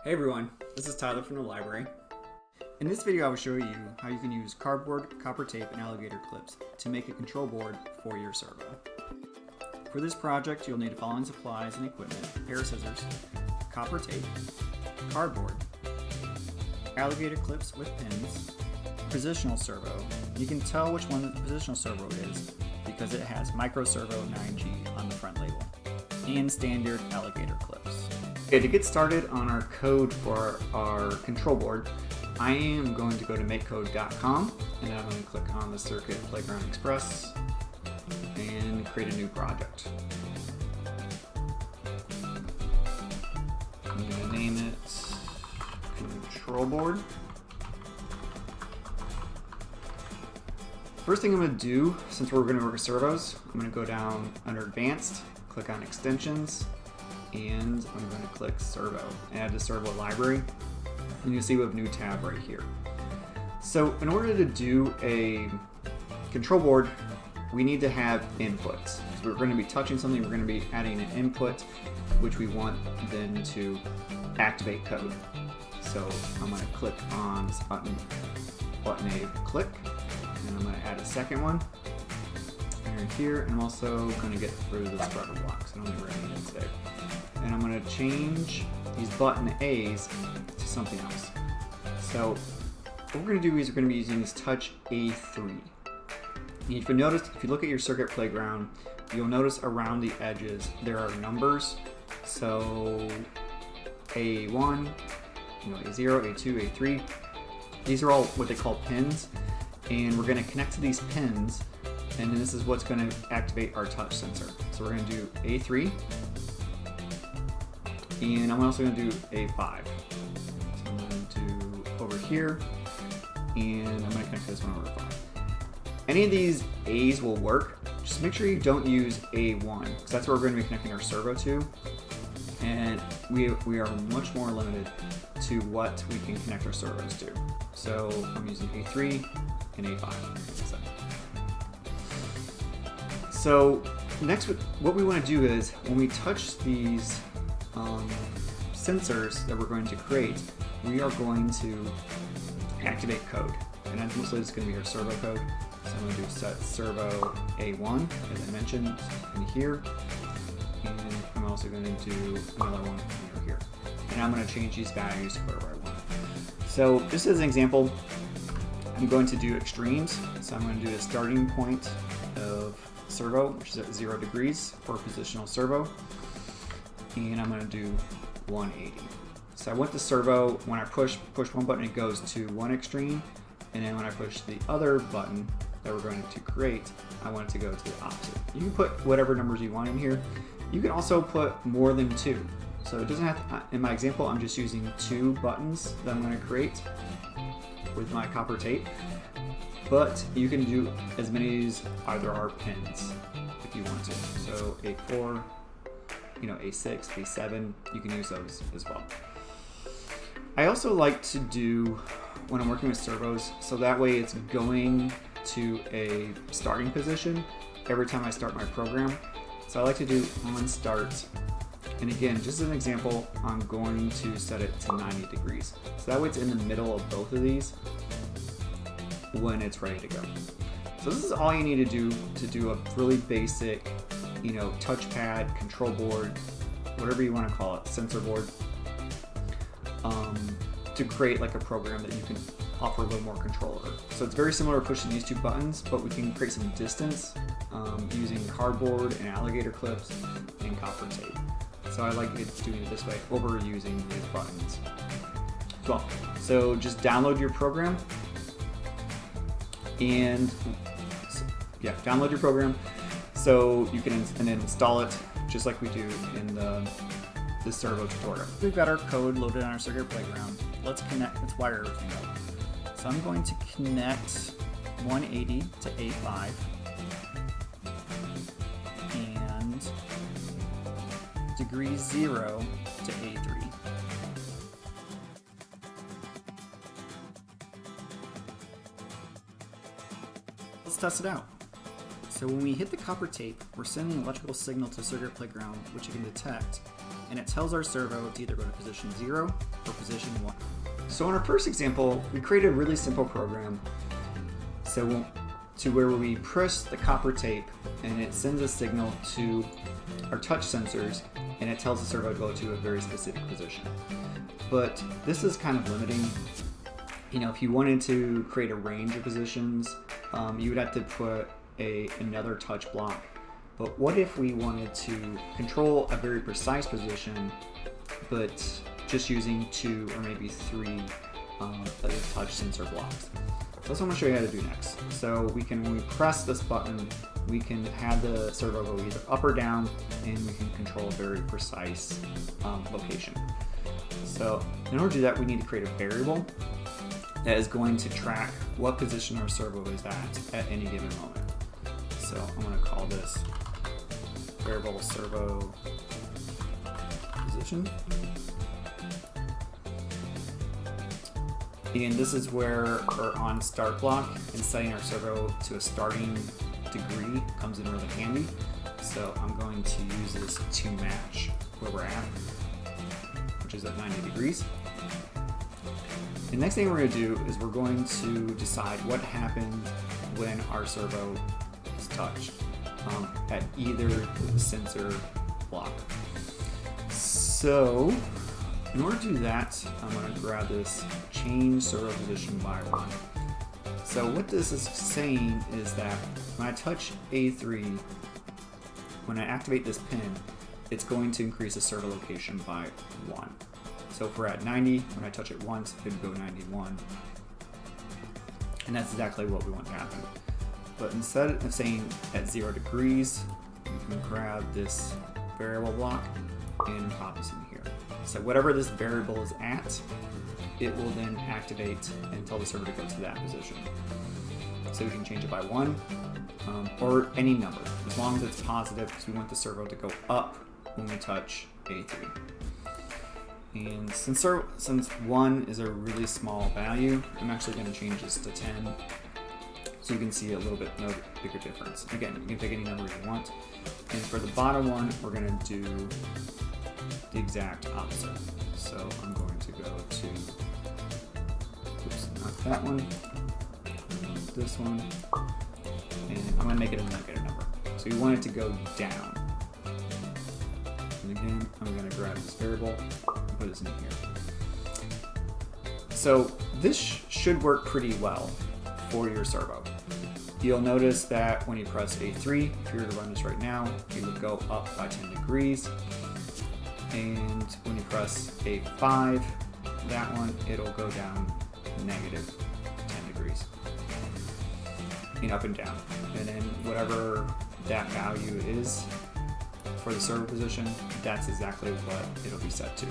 Hey everyone, this is Tyler from the library. In this video I will show you how you can use cardboard, copper tape, and alligator clips to make a control board for your servo. For this project you'll need the following supplies and equipment: a pair of scissors, copper tape, cardboard, alligator clips with pins, positional servo. You can tell which one the positional servo is because it has micro servo 9G on the front label, and standard alligator clips. Okay, to get started on our code for our control board, I am going to go to makecode.com and I'm going to click on the Circuit Playground Express and create a new project. I'm going to name it control board. First thing I'm going to do, since we're going to work with servos, I'm going to go down under Advanced, click on Extensions, and I'm going to click Servo, add the Servo library, and you'll see we have a new tab right here. So in order to do a control board, we need to have inputs. So we're going to be touching something, we're going to be adding an input, which we want then to activate code. So I'm going to click on this button A, click, and I'm going to add a second one. And here, and I'm also going to get rid of the spreader blocks. I don't think we're going to need it today. And I'm going to change these button A's to something else. So what we're going to do is we're going to be using this touch A3. And if you notice, if you look at your circuit playground, you'll notice around the edges there are numbers. So A1, A0, A2, A3. These are all what they call pins, and we're going to connect to these pins, and then this is what's going to activate our touch sensor. So we're going to do A3. And I'm also going to do A5. So I'm going to do over here, and I'm going to connect this one over to 5. Any of these A's will work. Just make sure you don't use A1, because that's where we're going to be connecting our servo to. And we are much more limited to what we can connect our servos to. So I'm using A3 and A5. So next, what we want to do is when we touch these sensors that we're going to create, we are going to activate code, and that's mostly just going to be our servo code. So I'm going to do set servo A1 as I mentioned in here, and I'm also going to do another one over here, and I'm going to change these values to whatever I want. So just as an example, I'm going to do extremes. So I'm going to do the starting point of servo, which is at 0 degrees for positional servo. And I'm going to do 180. So I want the servo, when I push one button, it goes to one extreme, and then when I push the other button that we're going to create, I want it to go to the opposite. You can put whatever numbers you want in here. You can also put more than 2. So it doesn't have to, in my example, I'm just using 2 buttons that I'm going to create with my copper tape, but you can do as many as either are pins if you want to. So A4, A6, A7, you can use those as well. I also like to do, when I'm working with servos, so that way it's going to a starting position every time I start my program. So I like to do on start, and again, just as an example, I'm going to set it to 90 degrees. So that way it's in the middle of both of these when it's ready to go. So this is all you need to do a really basic touchpad, control board, whatever you want to call it, sensor board, to create like a program that you can offer a little more control over. So it's very similar to pushing these 2 buttons, but we can create some distance using cardboard and alligator clips and copper tape. So I like doing it this way over using these buttons as well. So just download your program, and download your program. So you can install it just like we do in the servo tutorial. We've got our code loaded on our circuit playground. Let's wire everything up. So I'm going to connect 180 to A5 and degree 0 to A3. Let's test it out. So when we hit the copper tape, we're sending an electrical signal to circuit playground, which you can detect and it tells our servo to either go to position 0 or position 1. So in our first example, we created a really simple program to where we press the copper tape and it sends a signal to our touch sensors and it tells the servo to go to a very specific position. But this is kind of limiting. You know, if you wanted to create a range of positions, you would have to put another touch block. But what if we wanted to control a very precise position, but just using 2 or maybe 3 other touch sensor blocks? So that's what I'm going to show you how to do next. So when we press this button, we can have the servo go either up or down, and we can control a very precise location. So in order to do that, we need to create a variable that is going to track what position our servo is at any given moment. So I'm going to call this variable servo position. And this is where our on start block and setting our servo to a starting degree comes in really handy. So I'm going to use this to match where we're at, which is at 90 degrees. The next thing we're going to do is we're going to decide what happened when our servo is touched at either sensor block. So in order to do that, I'm going to grab this change servo position by 1. So what this is saying is that when I touch A3, when I activate this pin, it's going to increase the servo location by 1. So if we're at 90, when I touch it once, it would go 91. And that's exactly what we want to happen. But instead of saying at 0 degrees, we can grab this variable block and pop this in here. So whatever this variable is at, it will then activate and tell the servo to go to that position. So we can change it by 1 or any number, as long as it's positive, because we want the servo to go up when we touch A3. And since 1 is a really small value, I'm actually going to change this to 10, so you can see a little bit no bigger difference. Again, you can pick any number you want. And for the bottom one, we're going to do the exact opposite. So I'm going to go to, oops, not that one, this one, and I'm going to make it a negative number. So you want it to go down. And again, I'm going to grab this variable and put this in here. So this should work pretty well for your servo. You'll notice that when you press A3, if you were to run this right now, it would go up by 10 degrees. And when you press A5, that one, it'll go down negative 10 degrees. And up and down. And then whatever that value is for the servo position, that's exactly what it'll be set to.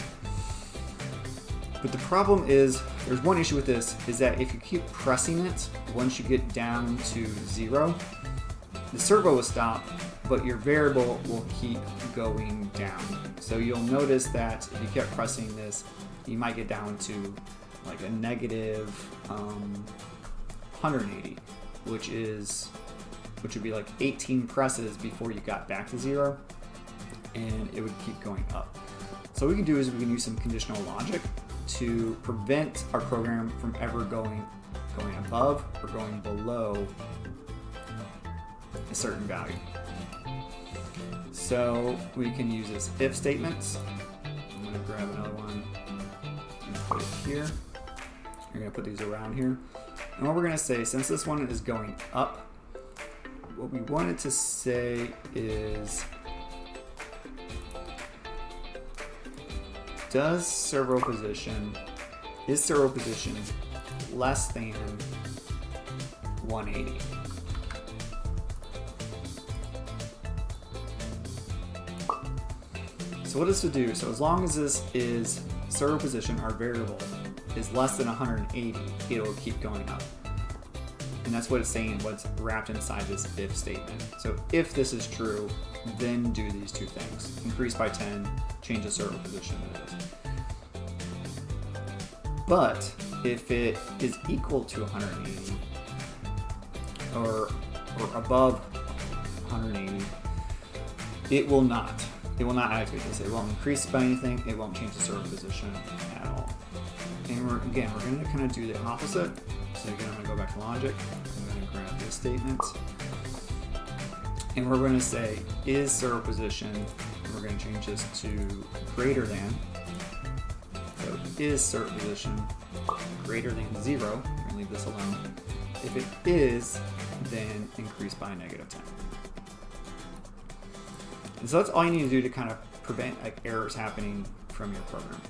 But the problem is, there's one issue with this, is that if you keep pressing it, once you get down to 0, the servo will stop, but your variable will keep going down. So you'll notice that if you kept pressing this, you might get down to like a negative 180, which would be like 18 presses before you got back to 0, and it would keep going up. So what we can do is we can use some conditional logic to prevent our program from ever going above or going below a certain value. So we can use this if statements. I'm going to grab another one and put it here. You're going to put these around here. And what we're going to say, since this one is going up, what we want it to say is, is servo position less than 180? So what does this do? So as long as this is servo position, our variable, is less than 180, it'll keep going up. And that's what it's saying, what's wrapped inside this if statement. So if this is true, then do these two things. Increase by 10, change the servo position to this. But if it is equal to 180 or above 180, it will not. it will not activate this. It won't increase by anything. It won't change the servo position at all. And we're going to kind of do the opposite. So again, I'm going to go back to logic. I'm going to grab this statement. And we're going to say is servo position. And we're going to change this to greater than. So is servo position greater than 0. I'm going to leave this alone. If it is, then increase by -10. And so that's all you need to do to kind of prevent like errors happening from your program.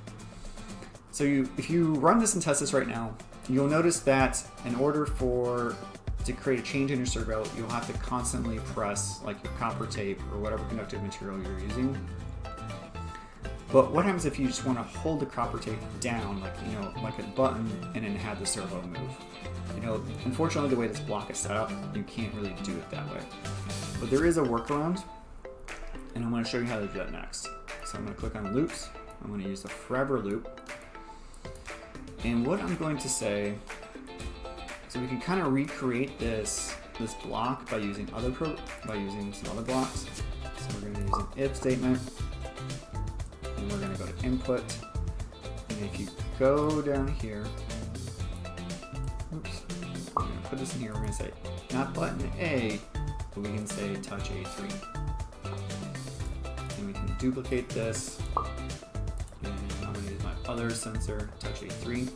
So if you run this and test this right now, you'll notice that in order to create a change in your servo, you'll have to constantly press like your copper tape or whatever conductive material you're using. But what happens if you just want to hold the copper tape down, like a button, and then have the servo move? Unfortunately, the way this block is set up, you can't really do it that way. But there is a workaround, and I'm going to show you how to do that next. So I'm going to click on loops. I'm going to use the forever loop. And what I'm going to say, so we can kind of recreate this block by using some other blocks. So we're going to use an if statement, and we're going to go to input. And if you go down here, oops, I'm going to put this in here. We're going to say not button A, but we can say touch A3. And we can duplicate this. And I'm going to use my other sensor, touch A3.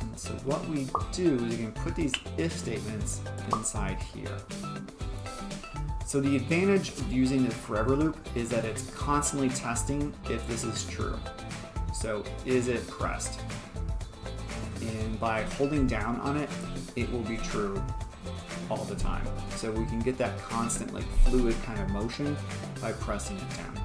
And so what we do is we can put these if statements inside here. So the advantage of using the forever loop is that it's constantly testing if this is true. So is it pressed? And by holding down on it, it will be true all the time. So we can get that constant like fluid kind of motion by pressing it down.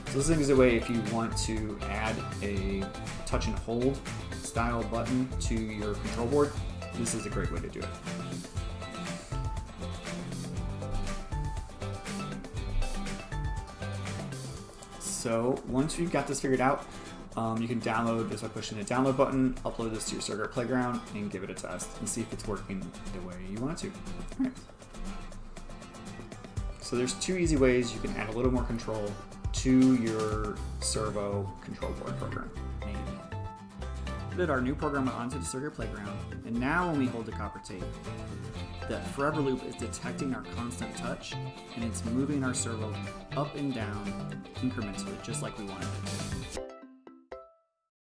So this is a way if you want to add a touch and hold style button to your control board, this is a great way to do it. So once you've got this figured out, you can download this by pushing the download button, upload this to your Circuit Playground, and give it a test and see if it's working the way you want it to. All right. So there's two easy ways you can add a little more control to your servo control board program. Added our new program onto the Circuit Playground, and now when we hold the copper tape, the forever loop is detecting our constant touch, and it's moving our servo up and down incrementally, just like we wanted it to.